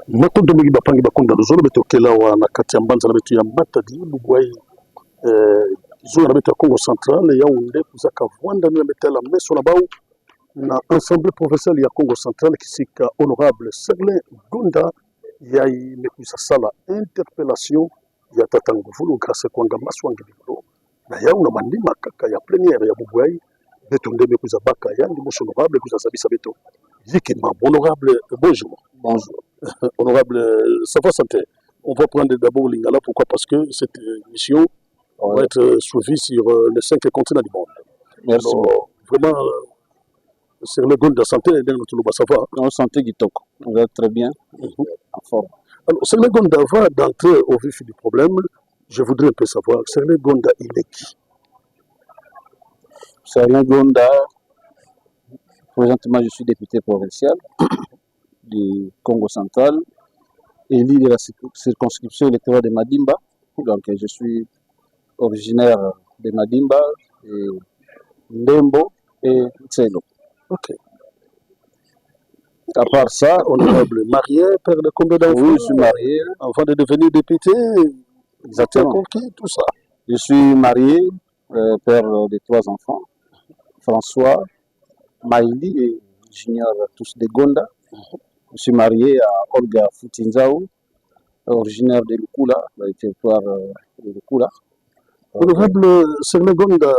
Makondo mingi bapangi bakonda luzolo betokela wa na kati ya mbanza na betu ya Matadi Lubwai zone na betu ya Congo Central ya unde kuzaka Rwanda na betela meso na bau na Assemblée provinciale ya Congo Central kisika honorable Serlin Gonda ya imekuisa sala interpellation ya Tata Nguvulu grâce kwanga maswangi bilo na ya una mandima kaka ya plénière ya Lubwai betu ndeme kuza baka ya ndi moso honorable kuza sabisa betu yiki ma honorable bonjour. Bonjour. Honorable, ça va santé. On va prendre d'abord Lingala. Pourquoi? Parce que cette mission va être suivie sur les 5 continents du monde. Merci. Alors, vraiment, c'est le goal de la santé. Ça va. La santé du TOC. On va très bien. En forme. Alors, c'est le goal d'avant d'entrer au vif du problème. Je voudrais un peu savoir, c'est le Gonda, il est qui? C'est le Gonda. Présentement, je suis député provincial du Congo Central, élu de la circonscription électorale de Madimba. Donc, je suis originaire de Madimba, et Ndembo et Tselo. Ok. À part ça, honorable, marié, père de combien d'enfants? Oui, je suis marié. Avant de devenir député, exactement. Tout ça. Je suis marié, père de 3 enfants, François, Maïli et Junior, tous de Gonda. Je suis marié à Olga Futinzao, originaire de Lukula, dans le territoire de Lukula. Honorable Serlin Gonda,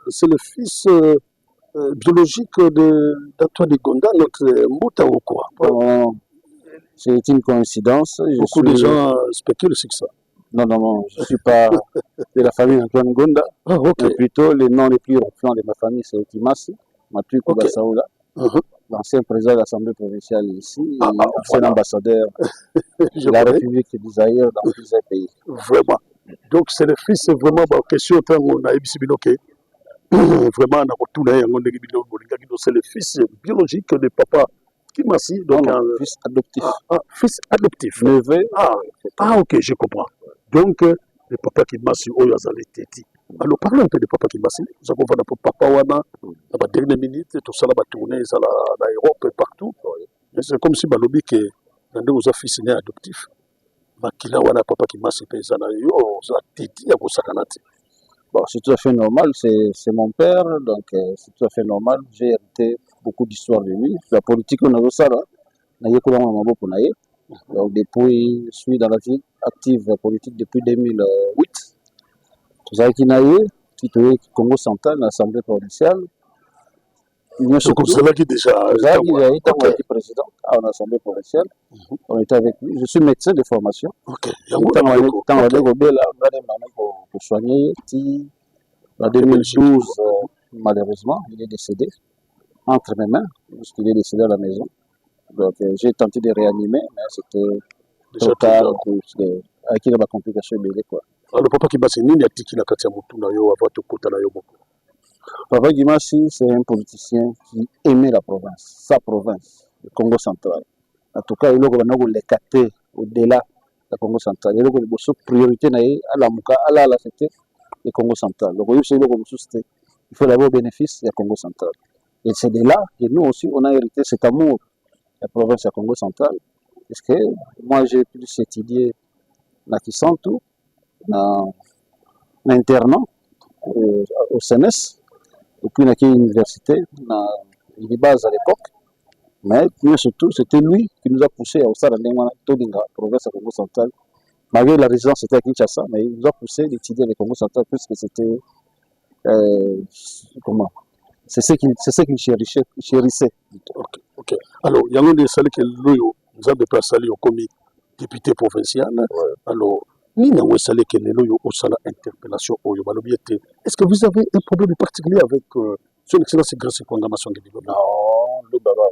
c'est le fils biologique d'Antoine Gonda, notre Mbouta ou quoi? C'est une coïncidence. Beaucoup de gens spéculent sur ça. Non, je ne suis pas de la famille Antoine Gonda. Ah, okay. Mais plutôt, les noms les plus reflants de ma famille, c'est Otimasi, Matu Kubasaoula. L'ancien président de l'Assemblée provinciale ici, l'ancien ambassadeur de la République du Zaïre dans plusieurs pays. Vraiment. Donc c'est le fils, vraiment, question on a Ebisibinoke. Vraiment, c'est le fils biologique de papa Kimasi. Donc un fils adoptif. Fils adoptif. Neveu. Ok, je comprends. Donc, le papa Kimasi, Oyazali Teti. Alors, parlons un peu de Papa Kimasi. Nous avons vu Papa Wana, dans la dernière minute, tout ça, va tourner dans l'Europe et partout. C'est comme si Balobi, qui est nos fils adoptifs, Makila Wana, Papa Kimasi, Payzana, Yo, Titi, à Sakanati. Bon, c'est tout à fait normal, c'est mon père, donc c'est tout à fait normal. J'ai hérité beaucoup d'histoires de lui. La politique, on a vu ça, donc depuis, je suis dans la vie active politique depuis 2008. Zaki Naye, titulaire Congo Central, l'Assemblée provinciale. Donc, Zaki déjà été président à l'Assemblée provinciale. On était avec lui. Je suis médecin de formation. Ok. Pour soigner. En 2012, malheureusement, il est décédé entre mes mains, puisqu'il est décédé à la maison. Donc, j'ai tenté de réanimer, mais c'était trop tard. Avec une complication, alors, Papa Kimasi, nini atiki na kati ya mutu na yo avant tokota na yo moko? Papa Kimasi, c'est un politicien qui aimait la province, sa province, le Congo Central. En tout cas, il a l'écarté au-delà du Congo Central. Il a une priorité à la Mouka, à la cité du Congo Central. Donc, il faut d'abord bénéfice du Congo Central. Et c'est de là que nous aussi, on a hérité cet amour de la province du Congo Central. Parce que moi, j'ai plus étudié dans Kisantu, dans l'internat au CNS, et puis dans l'université, dans les bases à l'époque. Mais surtout, c'était lui qui nous a poussé à Osara Ndengwana, Todinga, province du Congo Central. Malgré la résidence, c'était à Kinshasa, mais il nous a poussé d'étudier le Congo Central, puisque c'était. C'est ce qu'il chérissait. Ok. Alors, il y a un des salles que nous avons pas salé au comité député provincial. Alors, Nina Wessale qui est au sala interpellation au Yobalobiete. Est-ce que vous avez un problème particulier avec son excellence grâce à condamnation de l'Ivoire? Non, le baba.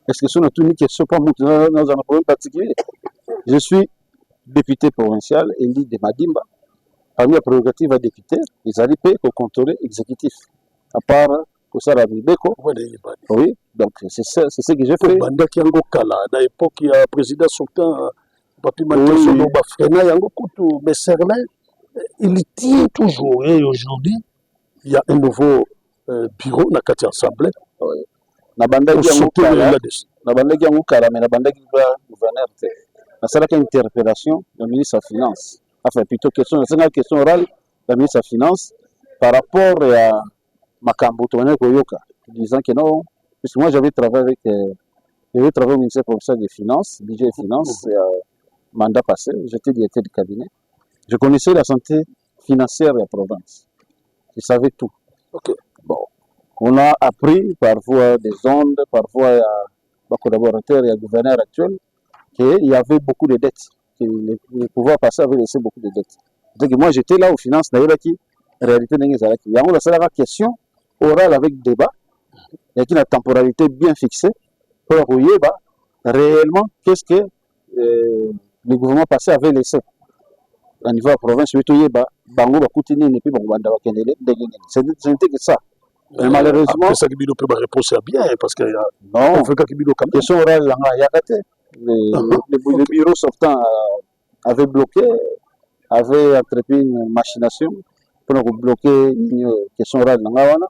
Est-ce que ce n'est tout qui est pas dans un problème particulier? Je suis député provincial élu de Madimba. Parmi la prérogative à député, ils arrivent au contrôle exécutif. À part que ça a oui, donc c'est ce que j'ai fait. Banda qui a à l'époque, il y a un président sortant. Mais Serlin, il tient toujours. Et aujourd'hui, il y a un nouveau bureau, la Assemblée. nabandaki yango sauter kala là-dessus. nabandaki yango kala mais nabandaki ba gouverneur te nasalaki interpellation na ministre ya finance enfin plutôt question nasengaki question orale na ministre ya finance par rapport à makambo tobandaki koyoka disant que non puisque moi j'avais travaillé au ministère provincial des finances budget et finances mandat passé j'étais directeur du cabinet je connaissais la santé financière de la province je savais tout. Ok. Bon, on a appris par voie des ondes, par voie à collaborateurs et à gouverneur actuel qu'il y avait beaucoup de dettes, que le pouvoir passé avait laissé beaucoup de dettes. Donc moi j'étais là aux finances, d'ailleurs qui réalité n'est pas là. Il y a une question orale avec débat, il y a une temporalité bien fixée pour voir réellement qu'est-ce que le gouvernement passé avait laissé. Au niveau de la province, bango bakutini ne puis banda bakendele ce n'était que ça. Mais malheureusement après ça Kibido peut réponse bien parce que non, on fait que Kibido quand même. Question orale là il y a raté. Le bureau sortant avait bloqué, avait entrepris une machination pour bloquer une question orale là wana.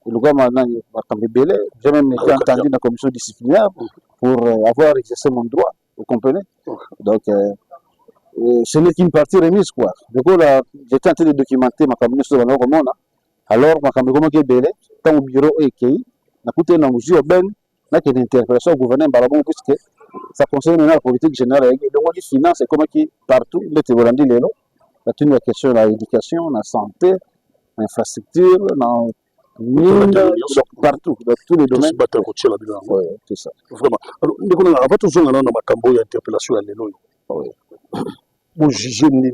Le gars maintenant bakambebele, j'ai même été entendu dans la commission disciplinaire pour avoir exercé mon droit, vous comprenez? Donc ce n'est qu'une partie remise quoi. Du coup là, j'étais en train de documenter ma communauté sur le roman. Alors ma communauté est belle, tant au bureau et qui n'a coûté une mesure ben, n'a qu'une interpellation au gouvernement Balabon puisque ça concerne maintenant la politique générale. Donc on dit finance et comment qui partout, les théorandi les lots, la question de l'éducation, la santé, l'infrastructure, dans partout, dans tous les domaines. Oui, c'est ça. Vraiment. Alors, nous avons avant tout ça, on a une interpellation à l'élo. Vous jugez le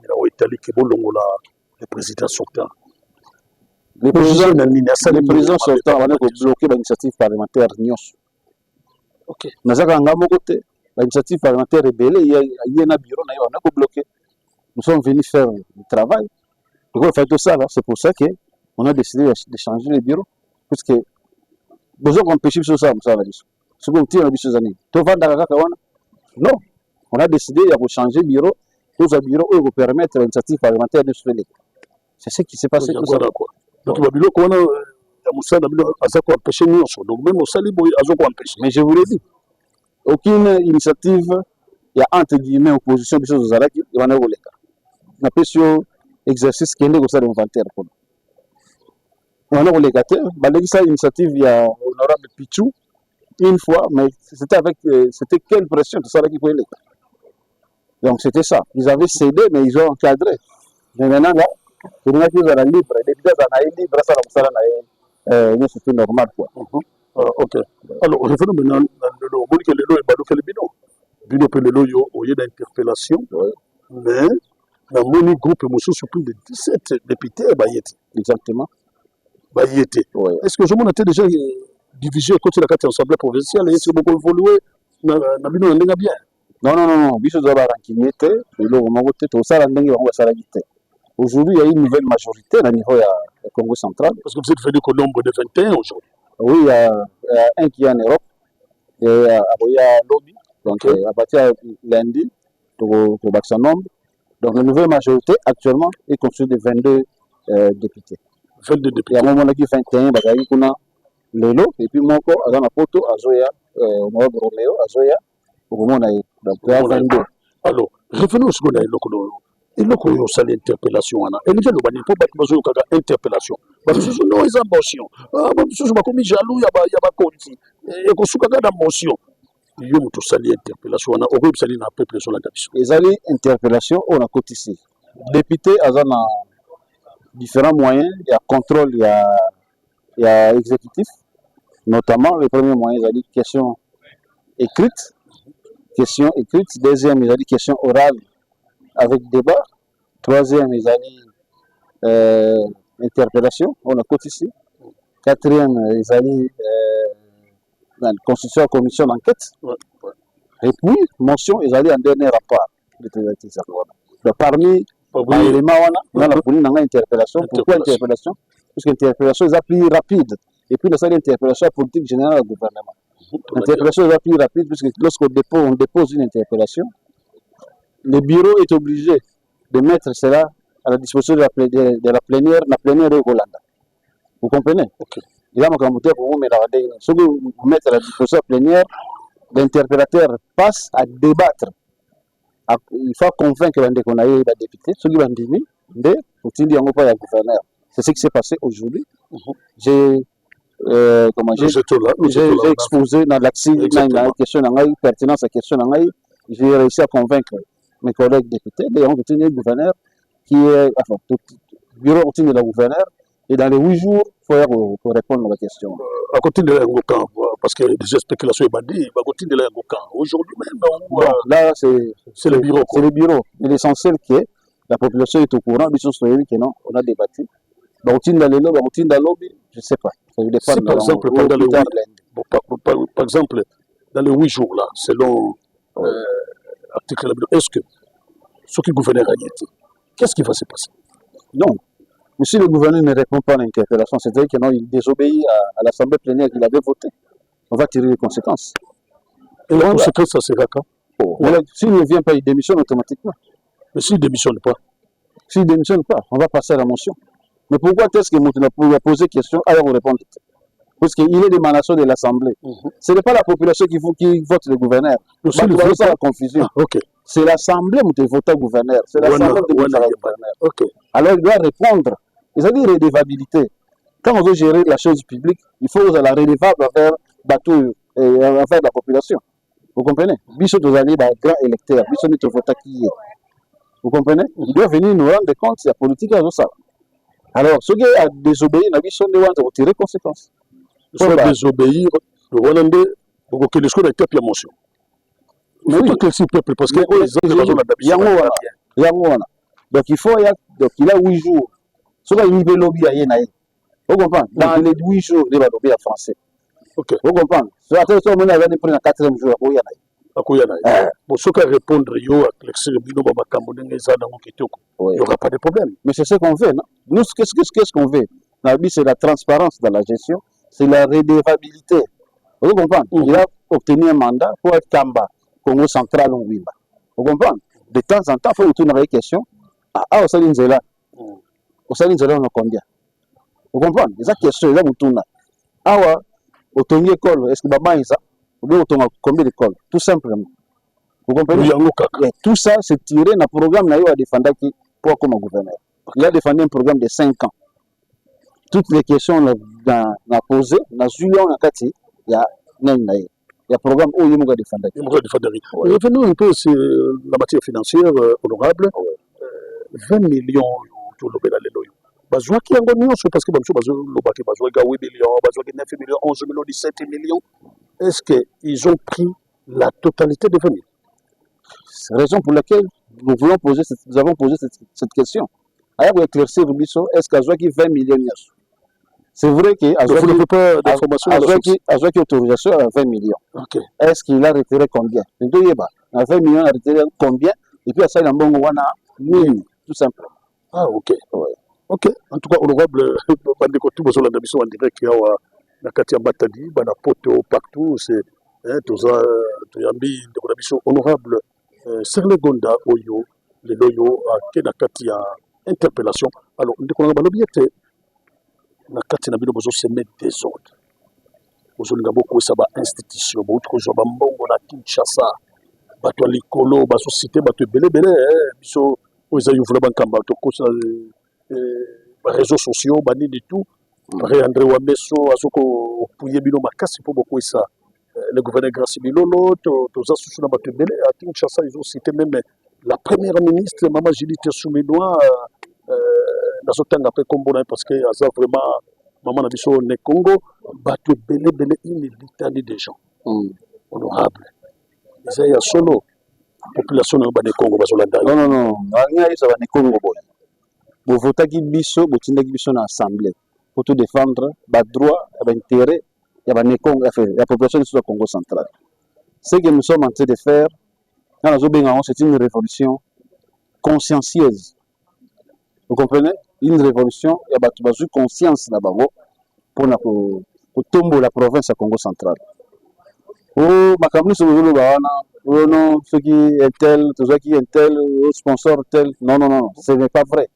président sortant. Le président sortant a bloqué l'initiative parlementaire NIOS. Ok. Nous avons l'initiative parlementaire rebelle, il y a un bureau, on a bloqué. Nous sommes venus faire le travail. Donc, on fait tout ça, c'est pour ça qu'on a décidé de changer le bureau. Parce que besoin qu'on pêche sur ça, ce qu'on tire sur les années. Non, on a décidé de changer le bureau. Tous les bureaux vous permettent l'initiative parlementaire de se faire. C'est ce qui s'est passé. Donc, mais je vous l'ai dit, aucune initiative, il y a entre guillemets opposition de choses aux Arabes, il y en a où les cas. On a fait exercice qui est négocié d'inventaire. Il y en a où les cas. Ça initiative, il y a honorable Pichou, une fois, mais c'était quelle pression de ça qui pouvait les cas. Donc c'était ça. Ils avaient cédé, mais ils ont encadré. Mais maintenant, là, il y a qui sont libres. Les gars sont libres, c'est normal. Quoi. Ok. Alors, revenons maintenant au lieu d'interpellation, mais dans mon groupe, sur plus de 17 députés, exactement. Est-ce que je m'en étais déjà divisé côté de la Assemblée provinciale et est-ce que beaucoup évolué bien? Non. Aujourd'hui, il y a une nouvelle majorité au niveau du Congo central. Parce que vous êtes venu au nombre de 21 aujourd'hui. Oui, il y a un qui est en Europe, il y a Lobby, donc à partir de lundi, pour battre son nombre. Donc la nouvelle majorité actuellement est constituée de 22 députés. 22 députés. Il y a un moment qui 21, il y a Lelo, et puis mon corps, à Poto, à Zoya, au Maroc Roméo, à Zoya, au moment où il y a 22. Alors, revenons au second. Et là, il y a une interpellation. Et les gens ne peuvent pas faire une interpellation. Parce que nous, ils ont une motion. Nous sommes jaloux, il y a une conti. Et qu'on soit dans la motion. Il y a une interpellation. On a une interpellation. Les alliés interpellation, on a côté ici. Député, ils ont différents moyens. Il y a contrôle, il y a exécutif. Notamment, les premiers moyens, ils ont des questions écrites. Deuxième, ils ont des questions orales avec débat. Troisième, ils ont interpellation, on a côté ici. Quatrième, ils ont constitution commission d'enquête. Et puis, motion, ils ont un dernier rapport. Donc, parmi les éléments, on a la police dans l'interpellation. Pourquoi interpellation? Parce que l'interpellation est plus rapide. Et puis, la interpellation politique générale du gouvernement. L'interpellation est plus rapide, puisque lorsqu'on dépose une interpellation, le bureau est obligé de mettre cela à la disposition de la plénière de Hollande. Vous comprenez? il a makambo te pour mais la ndenge ce que vous mettez à la disposition plénière l'interpellateur passe à débattre il faut convaincre les députés ceux qui vont dire de utindi yango pa ya gouverneur c'est ce qui s'est passé aujourd'hui j'ai j'ai exposé dans l'axe na question na ngai pertinence à question na ngai j'ai réussi à convaincre mes collègues députés de yango utindi gouverneur qui est enfin bureau utindi la gouverneur et dans les 8 jours pour répondre à la question à côté de l'Angokan, parce que des spéculations est bandit, à côté de l'Angokan. Aujourd'hui même, bon, là c'est le bureau. C'est le bureau. Mais l'essentiel qui est, la population est au courant, on a débattu. Je ne sais pas. Ça dépend si par exemple, par exemple, dans les 8 jours, là, selon l'article, est-ce que ce qui gouverneur a été, qu'est-ce qui va se passer? Non. Mais si le gouverneur ne répond pas à l'interpellation, c'est-à-dire qu'il désobéit à l'Assemblée plénière qu'il avait votée, on va tirer les conséquences. Et la conséquence, ça sera quand? S'il ne vient pas, il démissionne automatiquement. Mais s'il ne démissionne pas? S'il ne démissionne pas, on va passer à la motion. Mais pourquoi est-ce que vous a posé question alors on répond? Parce qu'il est l'émanation de l'Assemblée. Ce n'est pas la population qui vote le gouverneur. C'est la confusion. C'est l'Assemblée qui vote le gouverneur. C'est l'Assemblée qui vote le gouverneur. Alors il doit répondre. C'est-à-dire redevabilité. Quand on veut gérer la chose publique, il faut la redevable envers la population. Vous comprenez? Biso doit aller dans grand électeur. Biso n'est vote qui est. Vous comprenez? Il doit venir nous rendre compte de la politique à ça. Alors, ceux qui ont désobéi, ils doivent tirer conséquences. Soit désobéir, le Rwandais, vous avez des choses avec la motion. Mais oui, le peuple, parce que les gens donc il faut, donc il a 8 jours. Ce qu'il y a lobby à Yenaï. Vous comprenez? Dans les 8 jours, il va lobby en français. Ok. Vous comprenez? Ce qui est on a pris le 4e jour à Yenaï. Bon, ce qui répondre, il n'y aura pas de problème. Mais c'est ce qu'on veut, non? Nous, qu'est-ce qu'on veut? C'est la transparence dans la gestion, c'est la redevabilité. Vous comprenez? Il a obtenu un mandat pour être Kamba, Congo central en Wimba. Vous comprenez? De temps en temps, il faut retourner à la question. Ah, au Salinzela. Au Salinzela, on a combien? Vous comprenez? C'est la question, là, vous tournez. Ah, au Tongi école, est-ce que Baba est ça? Ou bien on a combien d'écoles? Tout simplement. Vous comprenez? Et tout ça, c'est tiré dans le programme à défendre qui pour comme gouverneur. Il a défendu un programme de 5 ans. Toutes les questions qu'on posées, dans Julien, il y a un programme où il y a défendre. Revenons un peu sur la matière financière, honorable. 20 millions pour le pédale. Parce que il y a un million, parce que le 8 millions, 9 millions, 11 millions, 17 millions. Est-ce qu'ils ont pris la totalité des 20 millions? C'est la raison pour laquelle nous avons posé cette question. Alors, vous éclaircir est-ce qu'Azouaki 20 millions? C'est vrai qu'il a autorisation à 20 millions. Okay. Est-ce qu'il a retiré combien? Il a 20 millions, il a retiré combien? Et puis, à ça, il a un 1000, tout simplement. Ah, ok. Ouais. Ok. En tout cas, honorable, en direct, il y a Nakatia Batadi, Banapoto, partout, c'est honorable Serle Gonda, Oyo, les Loyo, Nakatia, interpellation. Alors, on a l'objet, Nakatia Nabino Bozo se met des ordres. Bozo Ngaboko, ça va institution, Boutro Zobambongo, la Kinshasa, Bato Likolo, Baso Cité, Bato Bele, Biso, Ozaïou, Vlabankamba, Tokosa, réseaux sociaux, Bani et tout. Après André Wameso, Azoko, Pouye Bilo Makasi, pour beaucoup ça. Le gouverneur Grassi Bilolo, tous associés à Batubele, à Kinshasa, ils ont cité même la première ministre, Maman Judith Souminois, dans ce temps après Combo, parce que ça vraiment, Maman Nabiso ne Congo, Batubele, une litanie des gens. Honorable. Ils ont solo, population de Congo, non, il y a des Congo. Vous votez qui biso, vous tenez qui biso dans l'Assemblée pour tout défendre, bas droit, intérêt, il y a la population du Congo central. Ce que nous sommes en train de faire, c'est une révolution consciencieuse. Vous comprenez? Une révolution, il y a une conscience là-bas pour tomber la province à Congo central. Oh, Makamni, ceux qui est tel, ceux qui est tel, sponsor tel. Non, ce n'est pas vrai.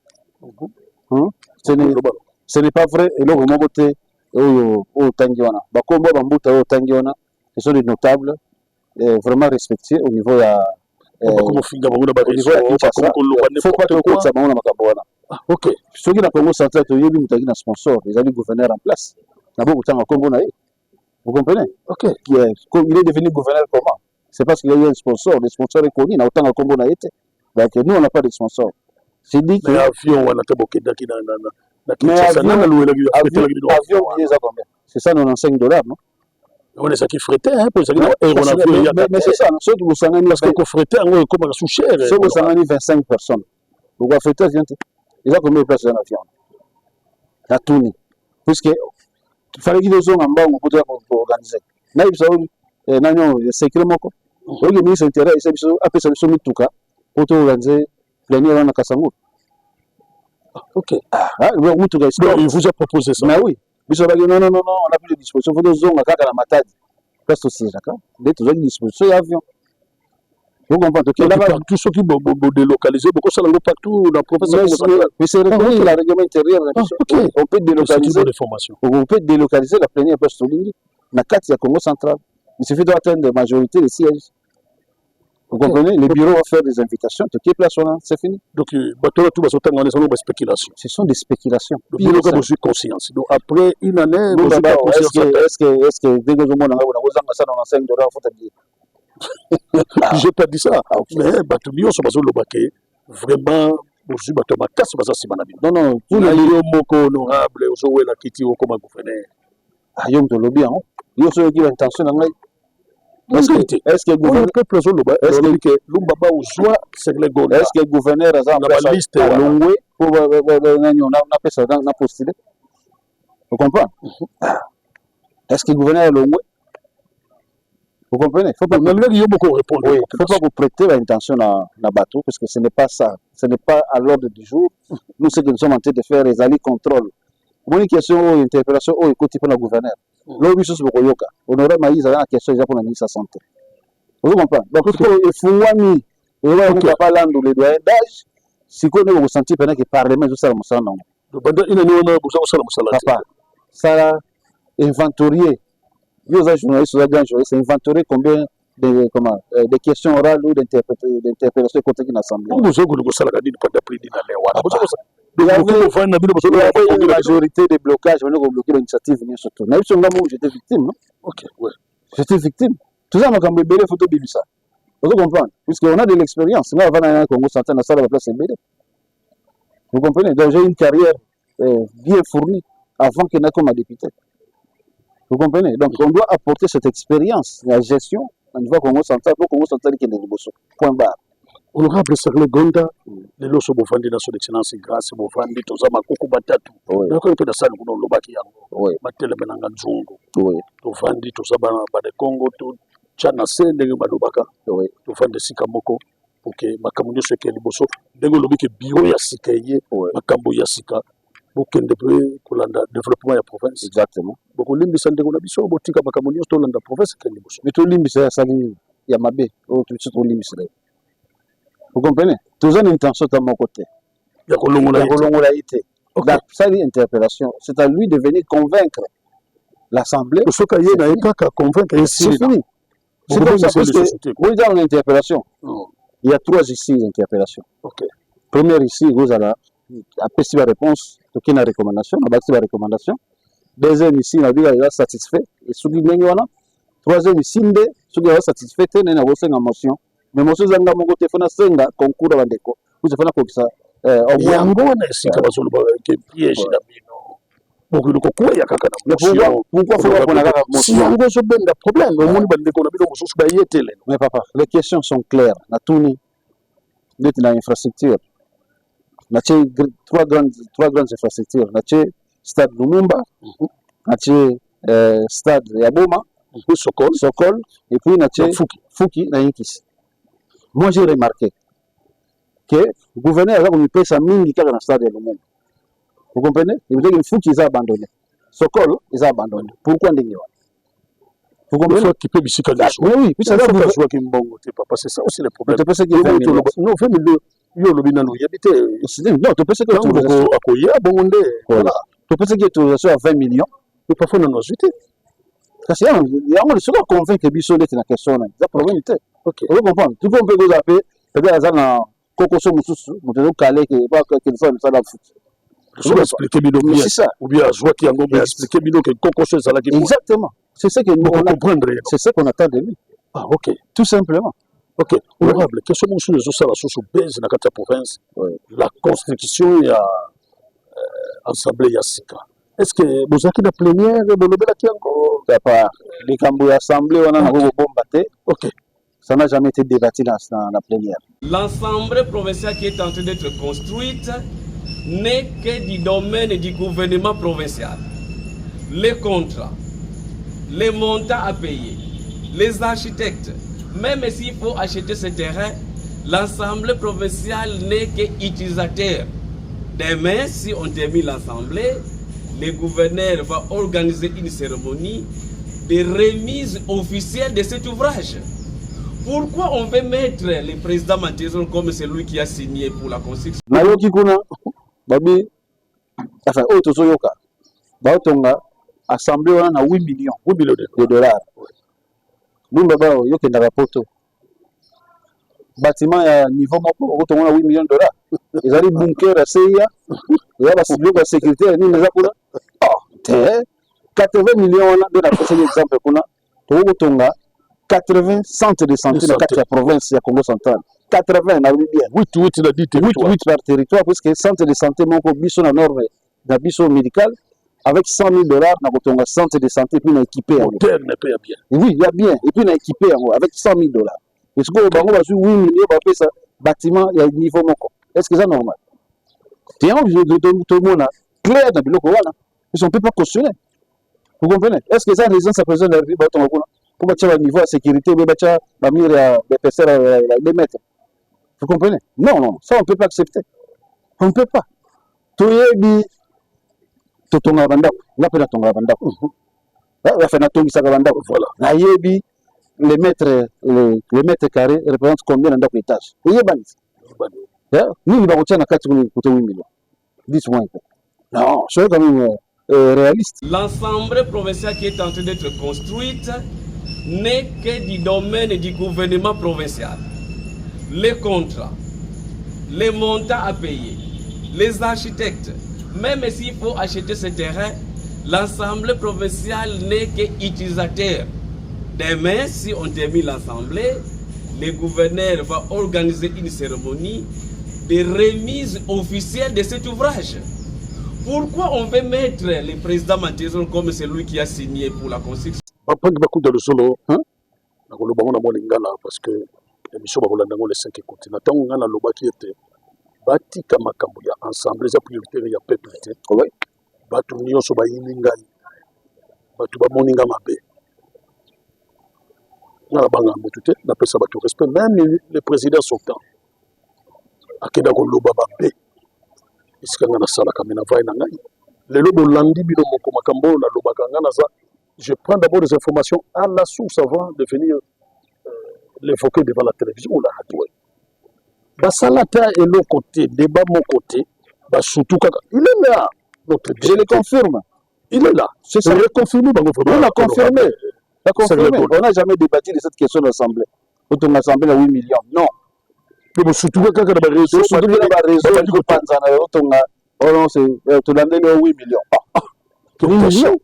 Ce n'est pas vrai. Et là, vous côté, au Tangiwana. Bakombo Bambuta au Tangiwana, ce sont des notables vraiment respectés au niveau de au niveau de Kinshasa. Il ne faut pas que ça bango na makambo wana. OK. Ce qui na Congo central to yebi mutaki na sponsor, les amis gouverneurs en place. Na beaucoup tanga kombo na ye. Vous comprenez? OK. Il est devenu gouverneur comment? C'est parce qu'il y a eu un sponsor, le sponsor est connu, na autant kombo na été. Donc nous on n'a pas de sponsor. C'est dit que avion wana taboke daki na avion c'est ça $95, non? On est ça qui frétait hein pour ça mais c'est ça, ceux qui vous sangani parce que frétait on comme sous cher. Ceux qui sangani 25 personnes. Vous va friter vient. Ils ont combien de places dans l'avion? À Touni. Puisque il fallait qu'ils nous en bas pour organiser. Na ibisa nanyo secret moko. Oye ministre intérieur c'est biso après ça biso mituka pour organiser plénière dans Kasango. OK. Mituka il vous a proposé ça. Mais oui. Non, on n'a plus de disposition. Il faut que nous ayons la matade. Parce que c'est d'accord. Dès que nous avons une disposition, il y a avion. Vous comprenez que tout ce qui est délocalisé, beaucoup ça l'ont partout dans le professeur. Mais c'est reconnu la règlement intérieur. On peut délocaliser. On peut délocaliser la plénière poste Olingi. Dans le cadre du Congo central. Il suffit d'atteindre la majorité des sièges. Vous comprenez? Les bureaux vont faire des invitations. Tu es place, c'est fini. Donc, tout spéculation. Ce sont des spéculations. Le bureau a besoin de conscience. Donc, après une année, est-ce que dès que vous avez $5, faut te dire. J'ai pas dit ça. Mais Batubio, ça va se vraiment. Non, tous les moko honorables, aux la Kiti, au comme gouverneur. Ah, yom de lobby, hein. Yo so qui intention dans est-ce que le gouverneur peut est-ce que l'umbaba ouzwa c'est le gouverneur est-ce que le gouverneur a la liste longwe pour na pesa na postuler vous comprenez est-ce que le gouverneur a longwe vous comprenez faut pas répondre oui faut pas vous prêter l'intention na bateau parce que ce n'est pas ça ce n'est pas à l'ordre du jour nous ce que nous sommes en train de faire les alliés contrôle une question interpellation écoute pour le gouverneur l'objet c'est pour yoka honoré maïs a question déjà pour la ministre de la santé vous comprenez donc il faut wami et on peut pas l'ando les doigts d'âge si qu'on est au senti pendant que parlement juste ça musala non il est non papa ça inventorier yo za journaliste za grand journaliste inventorier combien de questions orales ou d'interpellation côté qui l'assemblée vous avez que ça la dit pas d'après dit na lewa la majorité des blocages, on a bloqué l'initiative. J'étais victime. Ok, ouais. J'étais victime. Tout ça, on a cambié les photos de ça. Vous comprenez? Puisqu'on a de l'expérience. Moi, avant d'aller au Congo, on a la place de vous comprenez? Donc, j'ai une carrière bien fournie avant que je comme député. Vous comprenez? Donc, on doit apporter cette expérience, la gestion, au niveau Congo central, pour Congo central qui est le point barre. Honorable Sarle Gonda, les loso bofandi na son excellence grâce bofandi tozama kuku batatu. Donc on peut dans ça nous lobaki yango. Matele benanga nzungu. Tofandi tozaba ba de Congo to chana sende balobaka. Tofandi sika moko pour que makambo nyose ke liboso ndenge lobiki bio ya sika ye makambo ya sika bokende pe kolanda développement ya province. Exactement. Boko limbisa ndenge na biso botika makambo nyose to landa province ke liboso. Mais to limbisa ya sali ya mabe o to limbisa. Vous comprenez? Tous une intention de mon côté. Il y a ça, l'interpellation. C'est à lui de venir convaincre l'Assemblée. C'est fini. C'est comme ça, parce que vous dans l'interpellation, il y a 3 ici d'interpellation. Première ici, vous allez après la réponse, il y a une recommandation. Deuxième ici, il y a satisfait. Et troisième ici, il y a satisfait, il y a une motion. Mais monsieur Zanga Mongo Tefona Senga, concours à Vandeko, vous avez fait ça. Yango na sika bazolo ba ke piège na bino. Donc le concours ya kaka na. Pourquoi faut qu'on a si yango so ben da problème, au monde bandeko na bino mosusu ba yetele. Mais papa, les questions sont claires. Na tuni de l'infrastructure. Na tché trois grandes infrastructures. Na tché stade Lumumba, na tché stade Yaboma, Sokol, et puis na tché Fuki na Yinkisi. Moi, j'ai remarqué que le gouverneur a fait sa mine dans le stade de Lumumba. Vous comprenez? Il veut dire qu'il faut qu'ils aient abandonné. Sokol, ils ont abandonné. Pourquoi vous comprenez? Il faut qu'il puisse oui, puis ça va jouer qui mbongo, papa, c'est ça aussi le problème. Tu peux se dire non, yo le binano yabité. Non, tu peux se dire akoya bonde. Voilà. Tu peux se dire autorisation à 20 millions. mais parfois on a ajouté. Kasi yango soki oconvaincre biso ndeti na question wana eza problème te. Ozo comprendre tout on peut goza pe peut-être aza na kokoso mosusu moto ezokale ke kelisa misala ya foot. Je vais expliquer bino bien. Ou bien joie qui yango mais expliquer bino que kokoso ezalaki. Exactement. C'est ce que nous comprendre. C'est ce qu'on attend de lui. Ah OK. Tout simplement. OK. Honorable, question mosusu ezosala susu base na kati ya province. La constitution ya assemblée ya sika. Est-ce que vous avez la plénière de l'Obélaki encore? Les cambouis assemblés, on a bombarder. Ok. Ça n'a jamais été débattu dans la plénière. L'Assemblée provinciale qui est en train d'être construite n'est que du domaine du gouvernement provincial. Les contrats, les montants à payer, les architectes, même s'il faut acheter ce terrain, l'Assemblée provinciale n'est qu'utilisateur. Demain, si on termine l'Assemblée, le gouverneur va organiser une cérémonie de remise officielle de cet ouvrage. Pourquoi on veut mettre le président Matezol comme celui qui a signé pour la construction? Nayoki kuna babi enfin otozo yoka baotonga assemblée wana na 8 millions de dollars. Bumba ba yokenda rapoto bâtiment ya niveau moko otonga 8 millions de dollars. Ezali bunker ya CIA ya ba civil ba sécurité ni neza kuna 80 millions de la prochaine exemple kuna tokotonga 80 centres de santé dans la province de Congo central. 80 na bien 8 par territoire parce que centre de santé moko biso na nord na biso médical avec 100 000 dollars na kotonga centre de santé puis na équipé en bien. Oui, il y a bien et puis na équipé avec 100 000 dollars. Est-ce que bango ba 8 millions ba pesa bâtiment ya niveau moko. Est-ce que ça normal? Tiens, tout le monde clair dans biloko wana. On ne peut pas cautionner. Vous comprenez? Est-ce que ça raison sa présence de la vie pour battre le niveau de sécurité ou battre la mire des personnes à les mettre? Vous comprenez? Non, non, ça on ne peut pas accepter. On ne peut pas. Toyebi totonga bandako, na pena tonga bandako. La fena tongi saka bandako, voilà. Na yebi les mètres carrés représentent combien d'endako étage? Yebani. Ni ba kotia na kati ko 8 millions. 10 mois. Non, c'est quand même réaliste. L'Assemblée provinciale qui est en train d'être construite n'est que du domaine du gouvernement provincial. Les contrats, les montants à payer, les architectes, même s'il faut acheter ce terrain, l'Assemblée provinciale n'est qu'utilisateur. Demain, si on termine l'Assemblée, le gouverneur va organiser une cérémonie de remise officielle de cet ouvrage. Pourquoi on veut mettre le président Matezol comme celui qui a signé pour la construction? Parce que l'émission va vous les 5 continents. Tant qu'on a le bas qui était bâti comme un ensemble, les prioritaires, il y a peuple. Batu nyonso ba yiningai. Batu ba moninga mabe. Na banga motute, na pesa batu respect, même le président sortant. Akeda ko loba mabe. Isikanga na sala kamena vai na ngai. Lelo bolandi bino moko makambo na loba kanga na za. Je prends d'abord des informations à la source avant de venir l'évoquer devant la télévision ou la radio. Basalata et l'autre côté, débat mon côté, surtout il est là. Je le confirme. Il est là. C'est ça. Confirmé, on l'a confirmé. On n'a jamais débattu de cette question de l'Assemblée. Quand on a assemblé à 8 millions. Non. Mais surtout quand on a réseau, on 8 millions. 8 millions.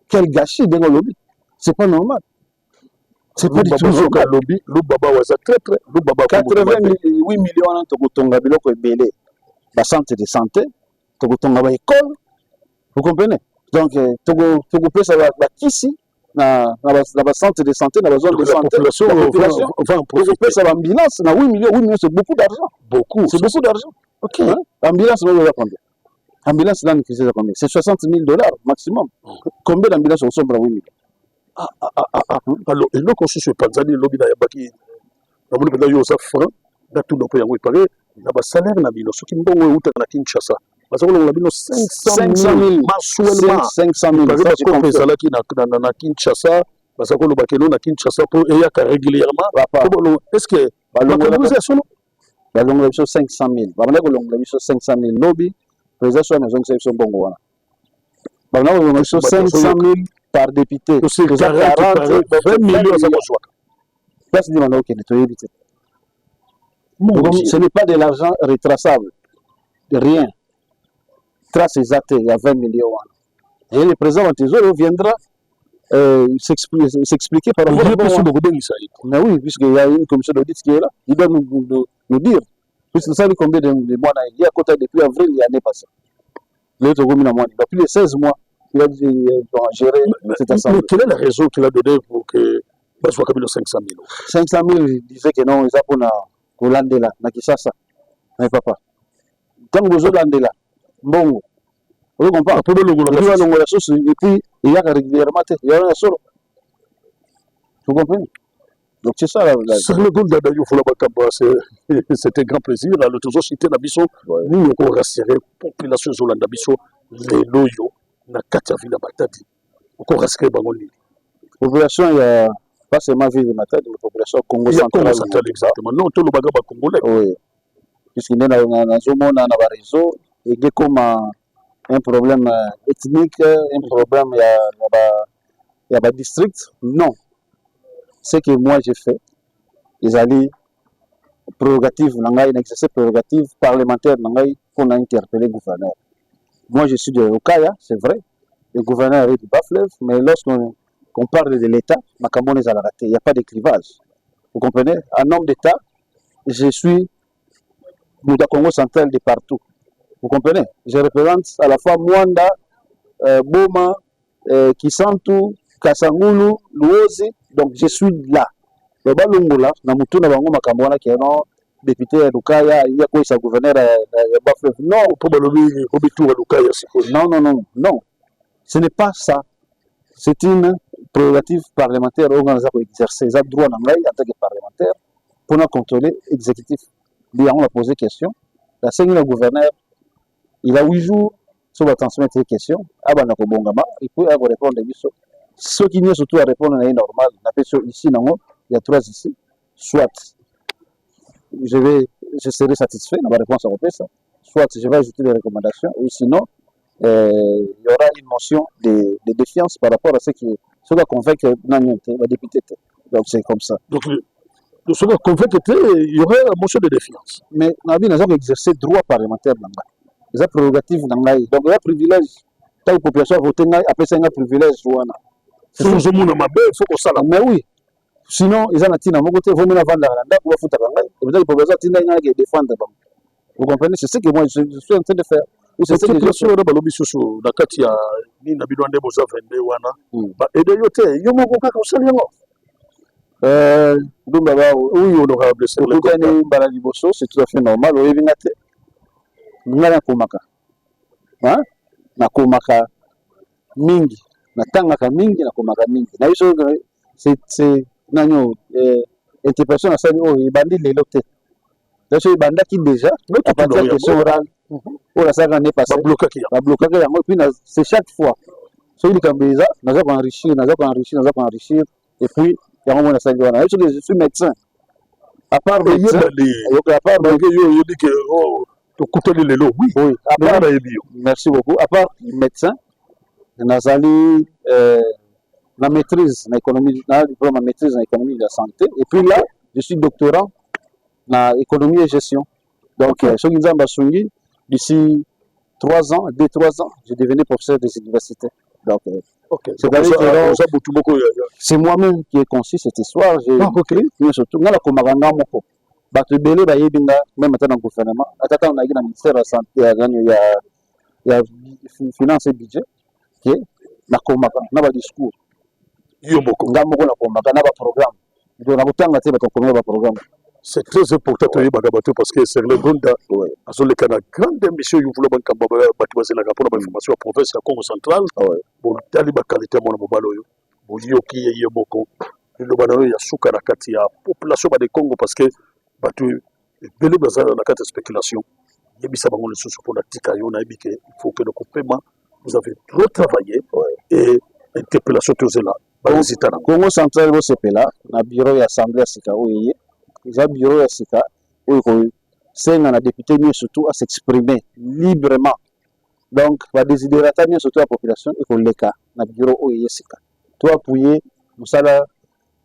Quel gâchis dans le lobby. C'est pas normal. C'est pas du tout normal. Lobby, le baba was a très très, le baba 88 millions de tonga biloko ebele. Ba centre de santé, tonga ba école. Vous comprenez? Donc togo pesa ba kisi na ba centre de santé, na ba zone de santé. La population va en profiter. Pesa ba ambulance na 8 millions, c'est beaucoup d'argent. Beaucoup. C'est beaucoup d'argent. OK. Ambulance on va combien? Ambulance là, c'est combien? C'est 60 000 dollars maximum. Combien d'ambulances on somme pour 8 millions? Alors, et là, quand je suis Tanzanie, le lobby d'Ayabaki, on a dit aux francs, dans tout le pays, il y a un salaire, ce qui est bon, à Kinshasa. Parce qu'on a dit 500 000 mensuellement. 500 000. Parce qu'on fait ça à Kinshasa, parce qu'on a Kinshasa pour régulièrement. Est-ce que l'organisation la longue 500 000. La longue 500 000 lobby. Président soit maison que c'est bon. on a 500 000 par député. C'est 40, 20 millions ça reçoit. Place de Mano qui est évité. Ce n'est pas de l'argent retraçable. De rien. Trace exacte, il y a 20 millions. Et le président Antizoro viendra s'expliquer par rapport à mais oui, puisqu'il y a une commission d'audit qui est là, il doit nous dire. Puisque ça, combien de mois il y a côté depuis avril l'année passée. L'autre combien de mois depuis les 16 mois, il a géré cette assemblée. Quelle est la raison qu'il a donnée pour que Bazwa Kabila 500 000 500 000, il disait que non, ils ont pour l'Andela, na Kisasa, mais papa. Tant que vous l'Andela, bon, vous comprenez? Pour le logo, la sauce, et puis il y a régulièrement, il y a un solo. Vous comprenez? Donc c'est ça. C'est le goût d'Adayo Foulabakamba, c'était un grand plaisir. Le toujours cité Nabiso, nous on rassurer la population Zolanda Biso, les loyaux, na Katavila Batadi. On rassurer Bangoli. Population, il y a pas seulement ville de Matadi, mais population Congo central. Exactement. Non, tout le bagage congolais. Oui. Puisqu'il y a un réseau, et il y a comme un problème ethnique, un problème, il y a un district. Non. Ce que moi j'ai fait, ils allaient prérogative, une exercice prérogative parlementaire pour interpeller le gouverneur. Moi je suis de Okaya, c'est vrai, le gouverneur est du Bas-Fleuve, mais lorsqu'on parle de l'État, il n'y a pas de clivage. Vous comprenez? En homme d'État, je suis du Congo central de partout. Vous comprenez? Je représente à la fois Mwanda, Boma, Kisantu, Kasangulu, Luozi. Donc je suis là. Le Balungola, Namutuna Bango Makambona qui est non député à Lukaya, il y a quoi ça gouverneur à Baflev. Non, non. Ce n'est pas ça. C'est une prérogative parlementaire organisée pour exercer les droits en tant que parlementaire pour contrôler l'exécutif. Lui, on a posé question. La seigneur gouverneur, il a 8 jours sur la transmettre des questions. Abanako Bongama, il peut répondre à lui. Ceux qui n'y surtout à répondre est normal. Ici, il y a 3 ici. Soit je serai satisfait de ma réponse à ça. Soit je vais ajouter des recommandations. Ou sinon, il y aura une motion de défiance par rapport à ce qui va convaincre le député. Donc c'est comme ça. Donc, de ce qui convaincre, il y aurait une motion de défiance. Mais nous avons exercé droit parlementaire. Les prérogatives. Donc il y a un privilège. Tant que la population a voté, après c'est un privilège. Mais oui. Sinon, ils ont dit que côté, vous m'avez vendu la pour foutre la et vous avez proposé de défendre. Vous comprenez? C'est ce que moi je suis en train de faire. C'est ce que je suis en train de faire. La Katia, ni Nabidouane Boza Vende Wana. Et de Yote, Yomoko Kakosaliango. Oui, honorable. C'est le cas de Baladiboso, c'est tout à fait normal. Vous avez vu, nous avons Komaka. Na Komaka Mingi. Natangaka mingi na komaka mingi na hizo c'est nanyo interprétation na sali o ibandi lelo te donc ibanda ki déjà à partir de question orale o la saga n'est passé ba bloquer yango puis c'est chaque fois so il kambeza naza ko enrichir et puis yango mona sali wana je suis médecin à part médecin à part yo dit que to kuteli lelo oui merci beaucoup à part médecin Nazali la maîtrise en économie, diplôme en maîtrise en économie de la santé. Et puis là, je suis doctorant en économie et gestion. Donc, d'ici 3 ans, dès 3 ans, je devenais professeur des universités. Donc, c'est moi-même qui ai conçu cette histoire. J'ai surtout dans la Komaganga Moko. Batubele Bayebinga, même maintenant dans le gouvernement. Attends, on a eu le ministère de la Santé, il y a finance et budget. Na komaka na ba discours yomoko ngamoko na komaka na ba programme donc na kutanga te ba komaka ba programme c'est très important to yeba gabato parce que c'est le gonda azole kana grande mission yu vula banka ba batwazela ka pour la information à province ya Congo central bon tali ba qualité mona mobalo yo bo yoki yemoko le bana ya suka na kati ya population ba de Congo parce que batu bele bazala na kati spéculation yebisa bango le sous pour la tika yo na ebike il faut que le paiement vous avez trop travaillé et interpellation tous là. Congo central au CPLA, na bureau de l'Assemblée Sika oui, le bureau de Sika où c'est un député mieux surtout à s'exprimer librement. Donc, va désider surtout la population et pour les cas, dans le bureau où il y a toi appuyer, nous ça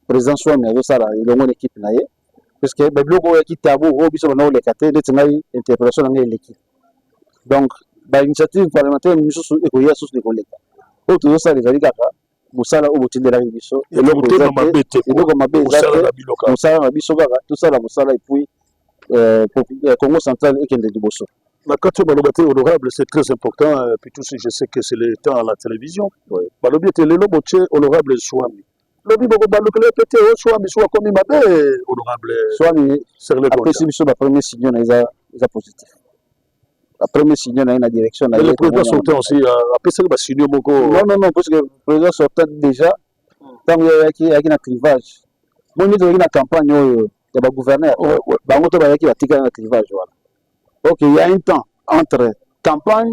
président soit mais ça là, il y a une équipe naie, parce que le bloc qui tabou, au biso na les caté, des tinaï interpellation dans l'équipe. Donc, par initiative parlementaire, nous sommes écoyer sous les collègues. Autour de ça, les alliés musala au bout de la biso, et le président, et donc ma bête, musala ma biso tout ça la musala et puis Congo central et Kende Duboso. La carte Balobate honorable, c'est très important, puis tout si je sais que c'est le temps à la télévision. Balobate le loboche honorable Swami. Lobi boko balokele pété Swami soit comme mabe honorable Swami sur le après si biso ba premier signe na isa positif. La première signe na direction na le président sortant aussi après ça ba signe moko. Non parce que le président sortant déjà tant il y a un clivage. Moi ni dans la campagne il y a gouverneur bango to ba yaki batika na clivage voilà. OK, il y a un temps entre campagne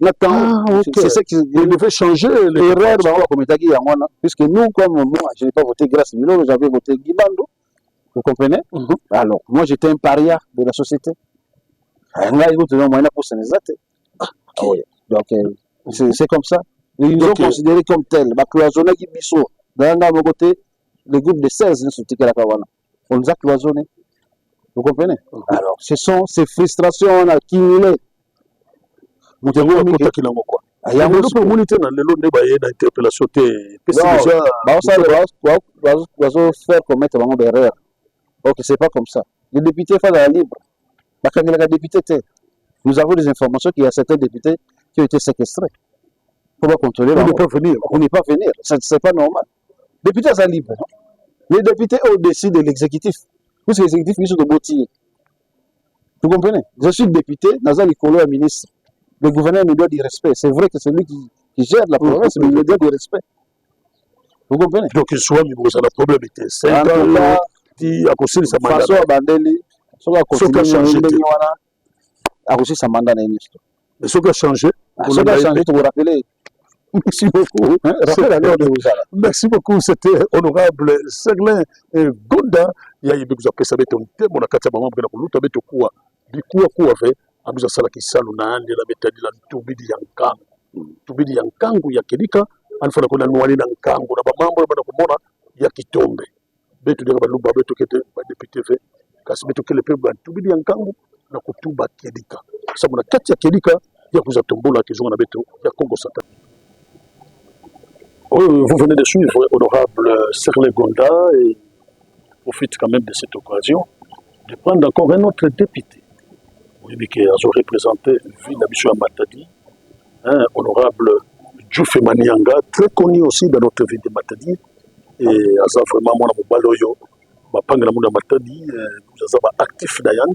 na temps. C'est ça qui devait changer l'erreur dans la communauté qui a puisque nous comme moi je n'ai pas voté grâce Milo, j'avais voté Guibando. Vous comprenez? Alors, moi j'étais un paria de la société. Donc c'est comme ça. Ils nous ont considérés comme tels. Ma cloisonné qui biso. Dans mon côté, le groupe de 16 on nous a cloisonnés. Vous comprenez? Alors, ce sont ces frustrations accumulées. Nous avons un qui n'a quoi. Il y a un autre communauté dans le lot de l'interpellation. Déjà, faire commettre vraiment des erreurs. Ok, c'est pas comme ça. Les députés font la libre. Nous avons des informations qu'il y a certains députés qui ont été séquestrés. Pour pas contrôler. On ne peut pas venir. On n'est pas venir. C'est pas normal. Les députés sont libres. Les députés au-dessus de l'exécutif. Parce que l'exécutif, ils sont de Botti. Vous comprenez? Je suis député, Nazal Ikolo est ministre. Le gouverneur me doit du respect. C'est vrai que c'est lui qui gère la province, mais il me doit du respect. Vous comprenez? Donc, il soit mis à la problème. 5 ans, qui a conçu sa mandat. François Bandeli, ce qui a changé, a reçu sa mandat. Mais ce qui a changé, tu vous rappelez. Merci beaucoup. Merci beaucoup. C'était honorable Serlin Gonda. Il y a eu des personnes qui ont été mon akata maman pour nous taber quoi. Du coup fait abuza sala kisalu na ande la betadi la tubidi yankangu ya kedika alifana kuna nwali na nkangu na mambo bana kumona ya kitombe betu de baluba betu kete ba député fe kasi betu kele pe ba tubidi yankangu na kutuba kedika sababu na kati ya kedika ya kuzatombola kizungu na betu ya Congo Central. Vous venez de suivre honorable Serlin Gonda et profite quand même de cette occasion de prendre encore un autre député. Oui, qui a représenté Ville Abishu Matadi, honorable Djoufé Manianga, très connu aussi dans notre ville de Matadi. Et Aza vraiment mon Baloyo, Mapanga Mouna Matadi, nous avons actif d'Ayand.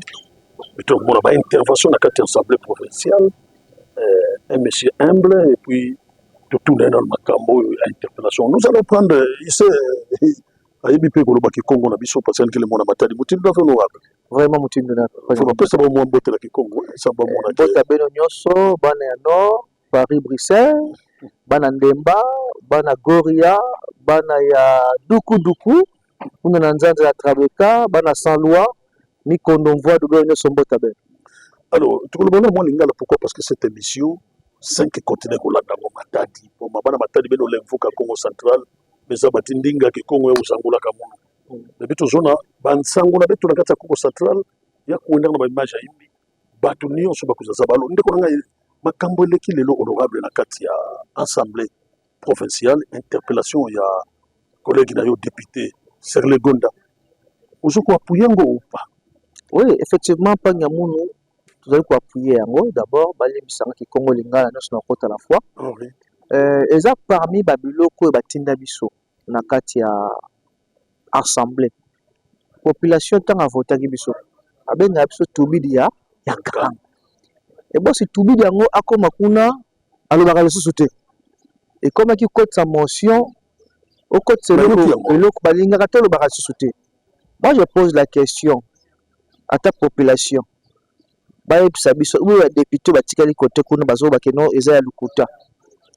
Et donc, on a une intervention dans l'Assemblée provinciale, un monsieur humble, et puis tout dans le Macambo, interpellation. Nous allons prendre ici. Ayebi pe koloba Kikongo na biso parce que le mona matadi mutindu na honorable vraiment mutindu na parce que mo mbote la Kikongo ça ba mona bota beno nyoso bana ya Nord Paris Bruxelles bana Ndemba bana Goria bana ya Duku kuna na nzanza ya Trabeka bana Saint-Loi Mikondo mvoa de beno nyoso mbota beno. Alors tu kolobona moi lingala pourquoi parce que cette émission 5 continents ko landa mo matadi pour mabana matadi beno lemvuka Congo central beza batindinga Kikongo ya usangula kamono beto zona bansango na beto na kati ya Congo central ya kuenda na image ya imbi batu nyonso bakuzaza balo ndeko nanga makambo eleki lelo honorable na kati ya assemblée provinciale interpellation ya collègue na yo député Serlin Gonda uzuko appuyer ngo ou pas? Oui, effectivement pas Nyamunu tu dois appuyer yango d'abord bali bisanga Kikongo lingala nyonso na kota la fois. Oui. Eza parmi babiloko batinda biso na kati ya assemblée population tant a voté biso abenga biso tubidi ya kanga et bon si tubidi yango akoma kuna alobaka lisusu te et comme qui code sa motion au code c'est le balingaka te alobaka lisusu te. Moi je pose la question à ta population bayebisa biso ou ya député batikali côté kuna bazo bakeno eza ya lukuta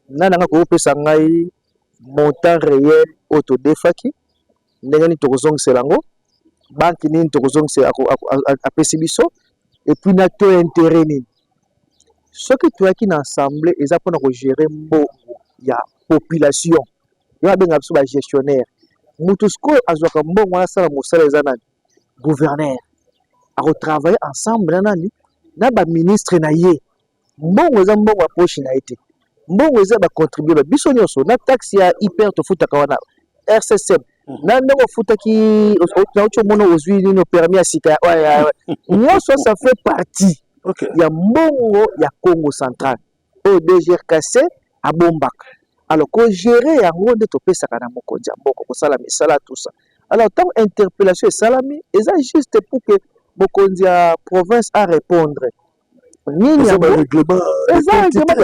nanga ko pesa ngai montant réel autodefaki ndengani tokozongisela ngo banki nini tokozongisela apesi biso et puis na to intérêt nini Ce que tu as qui ensemble, ils apprennent à gérer la population. Il y a des gestionnaires. Moutousko a joué comme bon, on a ça, gouverneur. À retravailler ensemble, na ba ministre na ye. Bon, on a bon approche na été. Bon, on a contribué. Bisonio so, na taxe ya hyper to futa kawana. RCCM. Na ndongo futa ki na ucho mono ozui no permis à sika. Ouais. Moi ça fait partie. Ok. Il y a Mongo, il y a Congo central. Au DGRKC à Bombak. Alors, qu'on gérer à Rwanda, tu peux ça dans mon côté. Bon, comme ça, la misala, tout ça. Alors, tant interpellation et salami, et ça juste pour que la province a répondre. Ni ça va règlement. Exactement,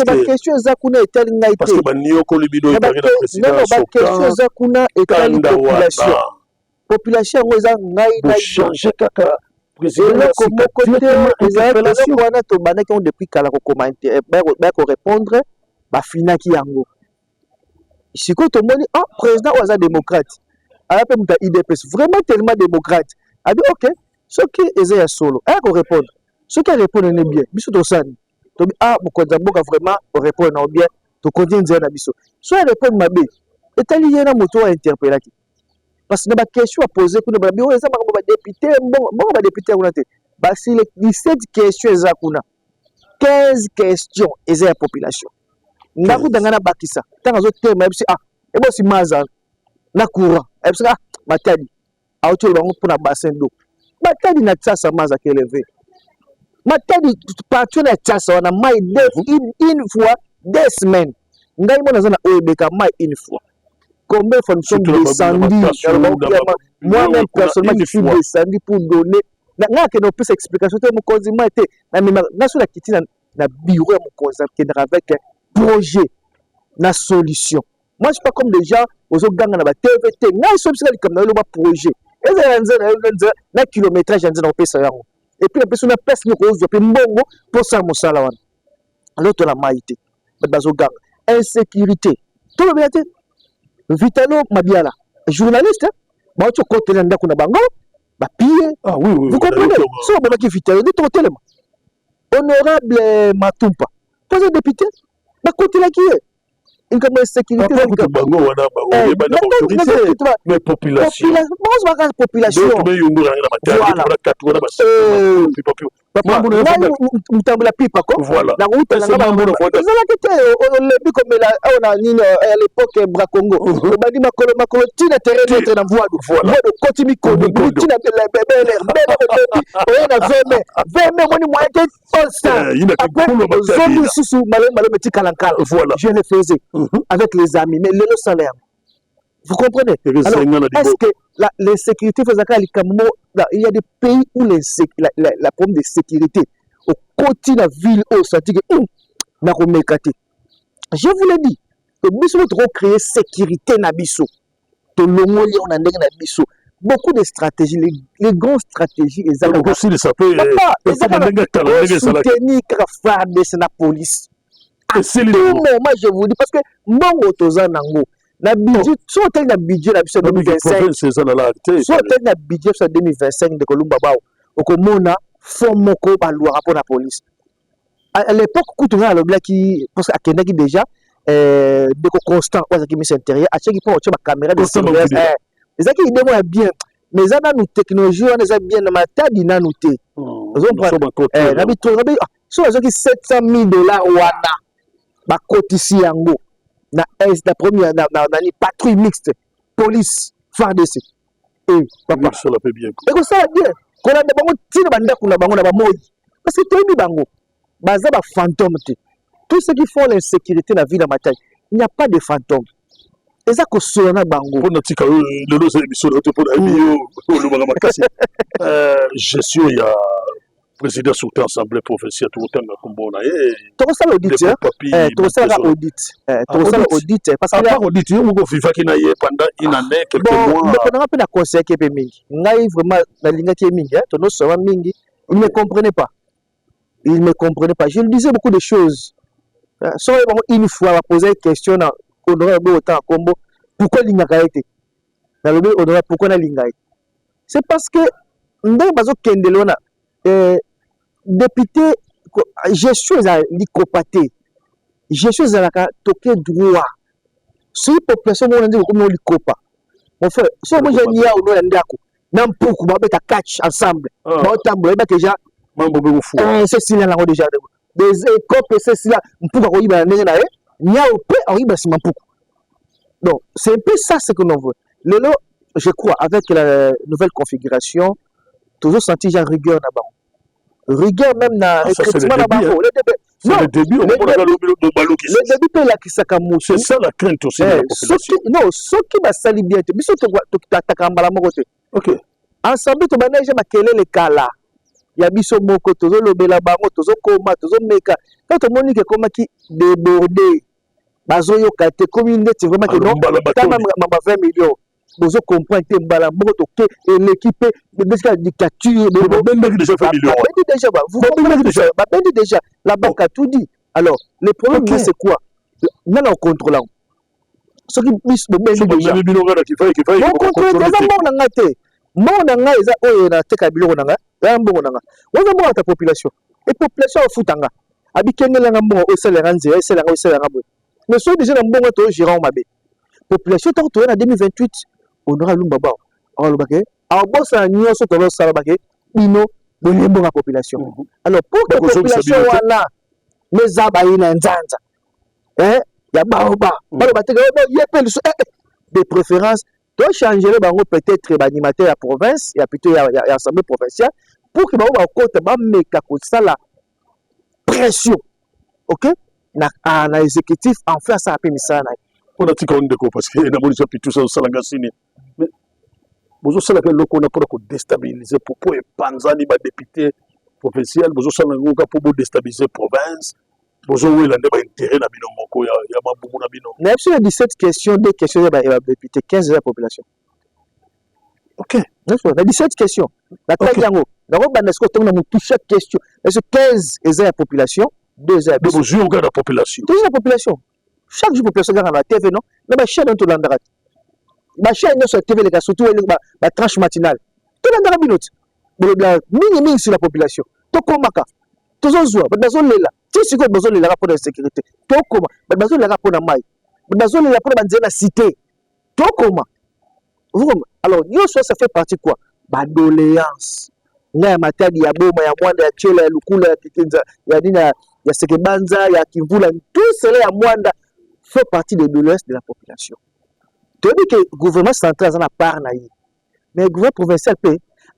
la question Zakuna est telle n'a été. Parce que Nioko Libido est arrivé dans le président. Non, la question Zakuna est telle population. Population, on a changé caca. Président, depuis qu'elle a commenté, répondre, bafina ki yango. Si quand on dit, ah, président ou démocrate, alors peut être IDPS, vraiment tellement démocrate. A dit, ok, ce qui est solo, elle va répondre. Ce qui répond est bien. Biso to sani. To bi ah, Mokonzamboka vraiment répondre bien. To continue dire na biso. So elle répond mabe. Et tali yena moto a interpeller. Parce que na ba question à poser pour na bi o eza ba député bon ba député on a te. Ba si les 17 questions eza kuna. 15 questions eza la population. Ndaku dangana bakisa. Tanga zo tema bisi ah, e bo si maza na courant. E bisi ah, matadi. Auto bango pour na bassin d'eau. Matadi na tsasa maza kelevé. Matadi partout na tsasa wana mai une fois 2 semaines. Ngai mona zana oyebeka mai une fois. Combien de fois nous sommes descendus? Moi-même personnellement je suis descendu pour donner. Na que nos plus explications te mokonzima te. Na sur la kitina na bureau mokonza qui avec projet na solution. Moi je suis pas comme des gens aux ganga na ba TVT. Na sommes comme na le projet. Na kilométrage nzana opesa yango. Et puis la personne a presque un mbongo pour ça mosala wana. Alors to la maïté. Bazo ganga. Insécurité. Tout le bien. Vitalo Mabiala, journaliste, bah tu côté là ndako na bango, bah piller. Ah oui. Vous comprenez? So bah qui Vitalo de ton tellement. Honorable Matumpa, posé député, bah côté là qui est. Une comme sécurité là bango wana bango mais population. Moi je population. Papa, la pipe voilà. La route là comme on a à l'époque Bracongo. On m'a dit ma colotina terrain na voie de continue colotina la bébé on a 20 moni moyen que zone sous malo petit kalankala. Voilà. Je le faisais avec les amis mais le salaire. Vous comprenez? Alors, est-ce que les sécurités il y a des pays où la problème de sécurité au côté de la ville au Santiago, je vous l'ai dit, que nous devons créer sécurité na biso. Beaucoup de stratégies, les grandes stratégies, les aussi de saper soutenir la police. Tout moment, je vous dis, parce que mon auto na budget so tel na budget na biso 2025 so tel na budget so 2025 de Kolumba bao okomona fond moko ba loi rapport la police à l'époque coutume le blaki parce que akendaki déjà de constant parce que ministre intérieur a cheki pour ba caméra de surveillance les aki idée moi bien mais ça na nous technologie on est bien na matadi na nous té na bi to so azoki $700,000 wana ba kotisi yango na la première ni patrouille mixte police FARDC et papa ça la fait bien et que ça va bien qu'on a de bango tine banda kuna bango na ba moi parce que toyebi bango baza ba fantôme te tous ceux qui font l'insécurité na ville de Matadi il n'y a pas de fantôme et ça que sona bango pour notre tika le lot c'est émission de pour le bango makasi gestion il y a président sous assemblée provinciale tout le temps comme on a tout ça l'audit tout ça l'audit parce que là audit on go FIFA qui na yé pendant une année quelques mois mais on a pas de conseil qui est mingi ngai vraiment na linga qui est mingi to no so mingi il ne comprenait pas je lui disais beaucoup de choses so une fois poser une question na honorable autant combo pourquoi linga ka été na lobe honorable pourquoi na linga c'est parce que ndé bazo kendelona député gestion ezala likopaté gestion ezalaka toke droit soki population moko nde kokomi likopa mon frère so mo je nia ono ya ndako na mpuku babeta catch ensemble baotambola ebake déjà mambo bekofu c'est sila nango déjà des copes c'est sila mpuku akoyiba na ndenge na ye nia pe akoyiba nsima mpuku donc c'est un peu ça ce que l'on veut lelo je crois avec la nouvelle configuration toujours senti genre rigueur là-bas rigueur même na recrutement là-bas le début on le début peut la kisaka c'est ça la crainte aussi de la population non soki basali bien te biso tokataka mbala moko te OK ensemble to banaje makelele kala ya biso moko tozolobela bango tozokoma tozomeka quand tomoni ke komaki débordé bazoyoka te komi ndeti vraiment que non tama mamba 20 millions bozo comprendre te mbala moko toke l'équipe de la dictature de ben déjà fait millions déjà vous comprenez déjà déjà la banque a tout dit alors le problème c'est quoi non on contrôle ce qui puisse ben déjà on contrôle déjà mon ngate mon nga eza oyo na teka biloko nanga ya mbongo nanga wona mo ta population et population ofutanga abikengela nga mbongo oselanga nzela eselanga oselanga boy mais so déjà na mbongo to gérant mabe population tant to na 2028 on aura lumba ba alors bake alors bossa nyoso to sala bake bino bolembo la population alors pour que la population wana mezaba ina nzanza ya baoba balo bateka yepeli de préférence to changer bango peut-être l'animateur à province et plutôt ya assemblée provinciale pour que ba côté ba meka ko sala pression OK na exécutif en faire ça après misana on a tika ondeko parce que na bonisa pitu ça salanga sini mais bozo sala ke loko na pour déstabiliser pour panzani ba député provincial bozo sala ngoka pour déstabiliser province bozo wela ndeba intérêt na bino moko ya mabumu na bino mais sur les 17 questions des questions ba député 15 de la population OK la 17 questions la taille yango d'abord bandesko to na mutu chaque question est-ce 15 est la population 2 est la population la population chaque jour population dans la TV non mais ba chaîne to landara ba chaîne sur la TV les gars surtout la tranche matinale to landara minute bla minimum sur la population to komaka to zozwa ba zolela ti siko ba zolela rapport de sécurité to koma ba zolela rapport na mai ba zolela pour ba nzela cité to koma alors nous ça fait partie quoi ba doléance nga matadi ya boma ya mwanda ya chela ya lukula ya kikinza ya dina ya sekebanza ya kivula tout cela ya mwanda fait partie des doléances de la population. Tu dis que le gouvernement central a une part, mais le gouvernement provincial a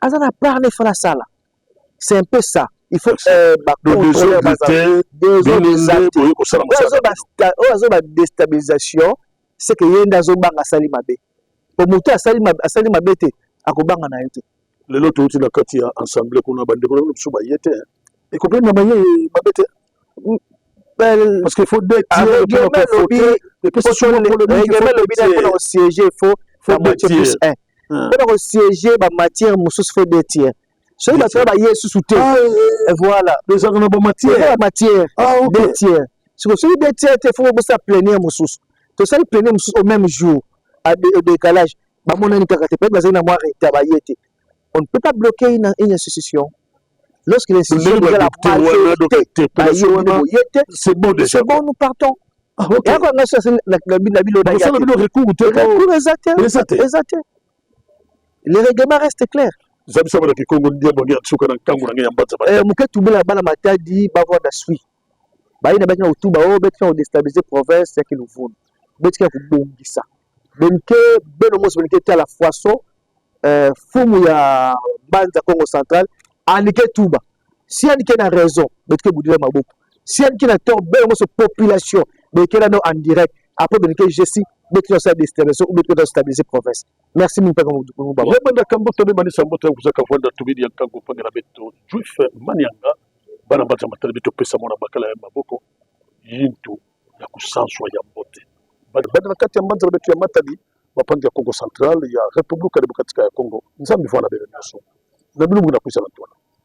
une part de faire la salle. C'est un peu ça. Il faut contrôler la déstabilisation. C'est que y a une banga salimabe. Pour monter à salimabe, à Kobanga na été. Le lot où tu l'as quand il y a ensemble qu'on a bandé pour le soubayete. Et combien de maillets mabete? Parce qu'il faut des tiers pour siéger il faut moitié plus 1 pour siéger ba matière mususu faut des tiers so ba tra ba yesu souté et voilà les gens ba matière des tiers si vous des tiers il faut ça plénière mususu to ça plénière mususu au même jour à décalage ba mona ni kaka te peut bazina moi tabayete on ne peut pas bloquer une institution. Lorsque les institutions de la majorité, c'est bon, nous partons. Et encore, les règlements restent clairs. Anike Touba. Si Anike a raison, Betke Boudila Maboko. Si Anike a tort, ben cette population, Betke là en direct. Après Betke Jessi, Betke ça déstabiliser ou Betke stabiliser province. Merci mon père. Rebanda Kamboto de Manisa Mota vous a kafanda tubidi ya kango pangela beto. Juif Manianga bana bata matala beto pesa mona bakala ya Maboko. Yintu ya kusanswa ya mbote. Bada wakati ya manza beto ya matadi bapangi ya Congo Central ya République démocratique ya Congo. Nzambi fona bele naso. Na bilu muna kuisa na